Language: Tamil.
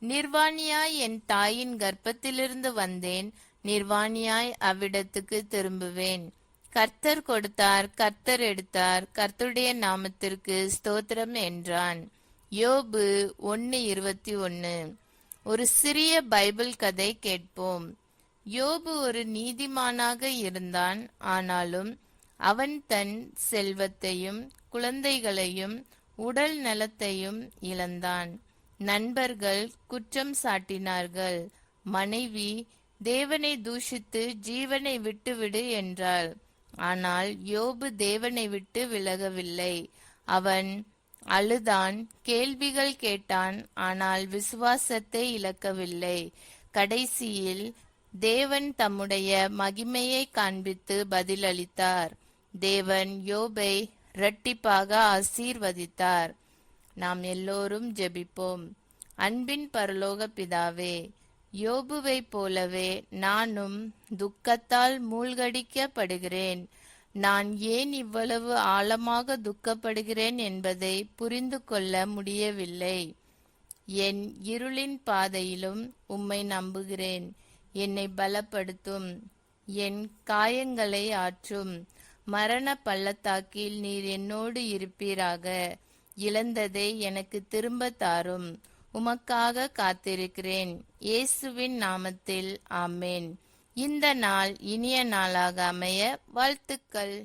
நிர்வாணியாய் என் தாயின் கர்ப்பத்திலிருந்து வந்தேன், நிர்வாணியாய் அவ்விடத்துக்கு திரும்புவேன். கர்த்தர் கொடுத்தார், கர்த்தர் எடுத்தார், கர்த்தருடைய நாமத்திற்கு ஸ்தோத்திரம் என்றான். யோபு 1:21. ஒரு சிறிய பைபிள் கதை கேட்போம். யோபு ஒரு நீதிமானாக இருந்தான். ஆனாலும் அவன் தன் செல்வத்தையும் குழந்தைகளையும் உடல் நலத்தையும் இழந்தான். நண்பர்கள் குற்றம் சாட்டினார்கள். மனைவி தேவனை தூஷித்து ஜீவனை விட்டுவிடு என்றாள். ஆனால் யோபு தேவனை விட்டு விலகவில்லை. அவன் அழுதான், கேள்விகள் கேட்டான், ஆனால் விசுவாசத்தை இழக்கவில்லை. கடைசியில் தேவன் தம்முடைய மகிமையை காண்பித்து பதிலளித்தார். தேவன் யோபை இரட்டிப்பாக ஆசீர்வதித்தார். நாம் எல்லோரும் ஜெபிப்போம். அன்பின் பரலோக பிதாவே, யோபுவை போலவே நானும் துக்கத்தால் மூழ்கடிக்கப்படுகிறேன். நான் ஏன் இவ்வளவு ஆழமாக துக்கப்படுகிறேன் என்பதை புரிந்து கொள்ள முடியவில்லை. என் இருளின் பாதையிலும் உம்மை நம்புகிறேன். என்னை பலப்படுத்தும், என் காயங்களை ஆற்றும். மரண பள்ளத்தாக்கில் நீர் என்னோடு இருப்பீராக. இழந்ததை எனக்கு திரும்ப தாரும். உமக்காக காத்திருக்கிறேன். இயேசுவின் நாமத்தில் ஆமேன். இந்த நாள் இனிய நாளாக அமைய வாழ்த்துக்கள்.